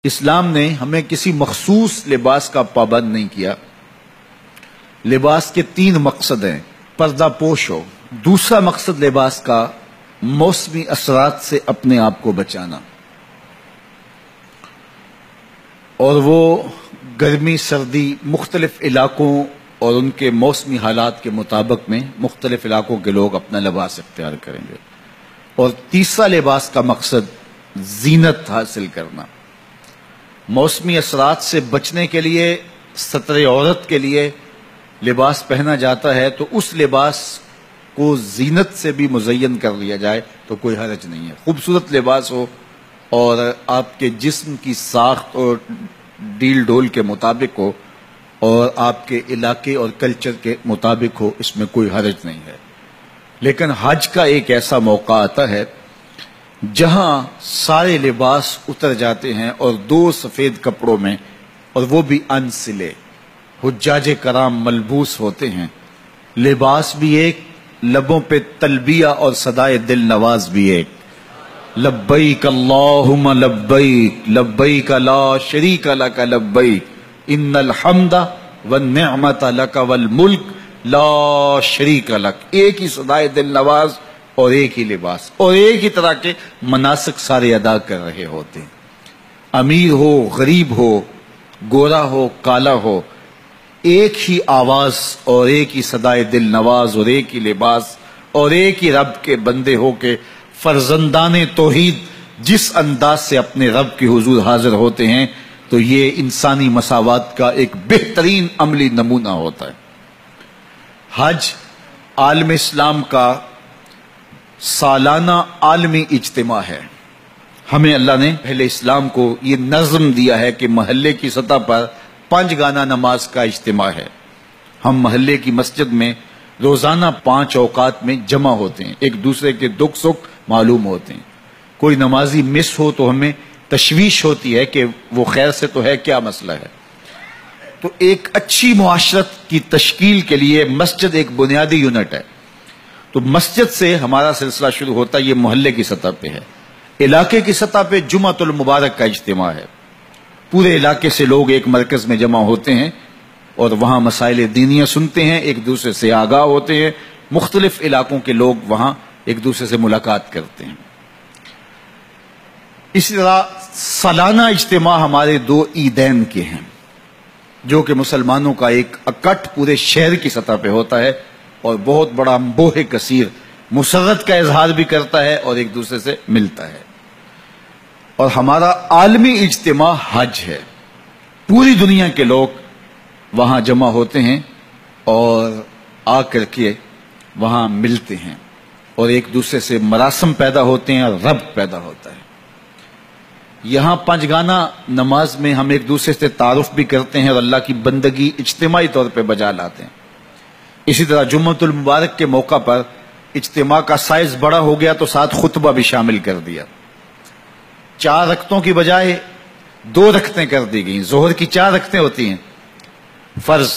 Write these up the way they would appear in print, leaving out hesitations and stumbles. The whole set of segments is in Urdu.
اسلام نے ہمیں کسی مخصوص لباس کا پابند نہیں کیا۔ لباس کے 3 مقصد ہیں۔ پردہ پوش ہو، دوسرا مقصد لباس کا موسمی اثرات سے اپنے آپ کو بچانا، اور وہ گرمی سردی مختلف علاقوں اور ان کے موسمی حالات کے مطابق میں مختلف علاقوں کے لوگ اپنا لباس اختیار کریں گے۔ اور تیسرا لباس کا مقصد زینت حاصل کرنا۔ موسمی اثرات سے بچنے کے لیے ستر عورت کے لیے لباس پہنا جاتا ہے، تو اس لباس کو زینت سے بھی مزین کر لیا جائے تو کوئی حرج نہیں ہے۔ خوبصورت لباس ہو اور آپ کے جسم کی ساخت اور ڈیل ڈول کے مطابق ہو اور آپ کے علاقے اور کلچر کے مطابق ہو، اس میں کوئی حرج نہیں ہے۔ لیکن حج کا ایک ایسا موقع آتا ہے جہاں سارے لباس اتر جاتے ہیں اور 2 سفید کپڑوں میں، اور وہ بھی انسلے، حجاج کرام ملبوس ہوتے ہیں۔ لباس بھی ایک، لبوں پہ تلبیہ اور صدائے دل نواز بھی ایک، لبیک اللہم لبیک لبیک لا شریک لک لبیک ان الحمد والنعمت لک والملک لا شریک لک۔ ایک ہی صدائے دل نواز اور ایک ہی لباس اور ایک ہی طرح کے مناسک سارے ادا کر رہے ہوتے ہیں۔ امیر ہو، غریب ہو، گورا ہو، کالا ہو، ایک ہی آواز اور ایک ہی صدائے دل نواز اور ایک ہی لباس اور ایک ہی رب کے بندے ہو کے فرزندان توحید جس انداز سے اپنے رب کے حضور حاضر ہوتے ہیں، تو یہ انسانی مساوات کا ایک بہترین عملی نمونہ ہوتا ہے۔ حج عالم اسلام کا سالانہ عالمی اجتماع ہے۔ ہمیں اللہ نے اہل اسلام کو یہ نظم دیا ہے کہ محلے کی سطح پر 5 گانا نماز کا اجتماع ہے۔ ہم محلے کی مسجد میں روزانہ 5 اوقات میں جمع ہوتے ہیں، ایک دوسرے کے دکھ سکھ معلوم ہوتے ہیں۔ کوئی نمازی مس ہو تو ہمیں تشویش ہوتی ہے کہ وہ خیر سے تو ہے، کیا مسئلہ ہے۔ تو ایک اچھی معاشرت کی تشکیل کے لیے مسجد ایک بنیادی یونٹ ہے۔ تو مسجد سے ہمارا سلسلہ شروع ہوتا ہے، یہ محلے کی سطح پہ ہے۔ علاقے کی سطح پہ جمعۃ المبارک کا اجتماع ہے۔ پورے علاقے سے لوگ ایک مرکز میں جمع ہوتے ہیں اور وہاں مسائل دینیہ سنتے ہیں، ایک دوسرے سے آگاہ ہوتے ہیں، مختلف علاقوں کے لوگ وہاں ایک دوسرے سے ملاقات کرتے ہیں۔ اسی طرح سالانہ اجتماع ہمارے 2 عیدین کے ہیں، جو کہ مسلمانوں کا ایک اکٹھ پورے شہر کی سطح پہ ہوتا ہے اور بہت بڑا بوہ کثیر مسرت کا اظہار بھی کرتا ہے اور ایک دوسرے سے ملتا ہے۔ اور ہمارا عالمی اجتماع حج ہے۔ پوری دنیا کے لوگ وہاں جمع ہوتے ہیں اور آ کر کے وہاں ملتے ہیں اور ایک دوسرے سے مراسم پیدا ہوتے ہیں اور ربط پیدا ہوتا ہے۔ یہاں 5 گانا نماز میں ہم ایک دوسرے سے تعارف بھی کرتے ہیں اور اللہ کی بندگی اجتماعی طور پہ بجا لاتے ہیں۔ اسی طرح جمعۃ المبارک کے موقع پر اجتماع کا سائز بڑا ہو گیا تو ساتھ خطبہ بھی شامل کر دیا۔ 4 رکعتوں کی بجائے 2 رکعتیں کر دی گئیں۔ ظہر کی 4 رکعتیں ہوتی ہیں فرض،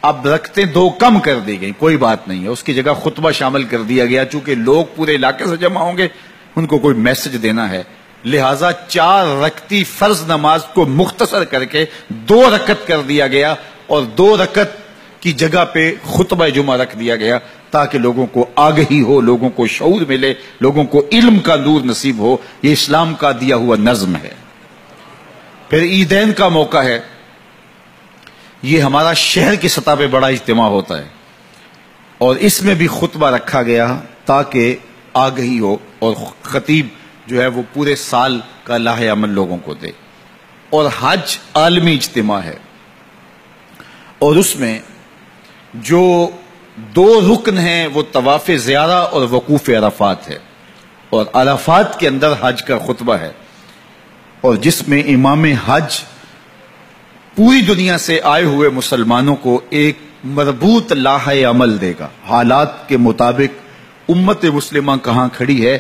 اب رکعتیں 2 کم کر دی گئیں، کوئی بات نہیں ہے، اس کی جگہ خطبہ شامل کر دیا گیا۔ چونکہ لوگ پورے علاقے سے جمع ہوں گے، ان کو کوئی میسج دینا ہے، لہٰذا 4 رکعتی فرض نماز کو مختصر کر کے 2 رکعت کر دیا گیا اور 2 رکعت کی جگہ پہ خطبہ جمعہ رکھ دیا گیا تاکہ لوگوں کو آگہی ہو، لوگوں کو شعور ملے، لوگوں کو علم کا نور نصیب ہو۔ یہ اسلام کا دیا ہوا نظم ہے۔ پھر عیدین کا موقع ہے، یہ ہمارا شہر کی سطح پہ بڑا اجتماع ہوتا ہے اور اس میں بھی خطبہ رکھا گیا تاکہ آگہی ہو اور خطیب جو ہے وہ پورے سال کا لاہ عمل لوگوں کو دے۔ اور حج عالمی اجتماع ہے اور اس میں جو 2 رکن ہیں وہ طواف زیارہ اور وقوف عرفات ہے، اور عرفات کے اندر حج کا خطبہ ہے، اور جس میں امام حج پوری دنیا سے آئے ہوئے مسلمانوں کو ایک مربوط لاہ عمل دے گا۔ حالات کے مطابق امت مسلمہ کہاں کھڑی ہے،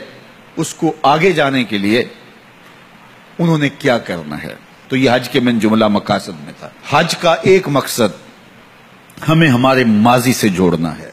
اس کو آگے جانے کے لیے انہوں نے کیا کرنا ہے۔ تو یہ حج کے من جملہ مقاصد میں تھا۔ حج کا ایک مقصد ہمیں ہمارے ماضی سے جوڑنا ہے۔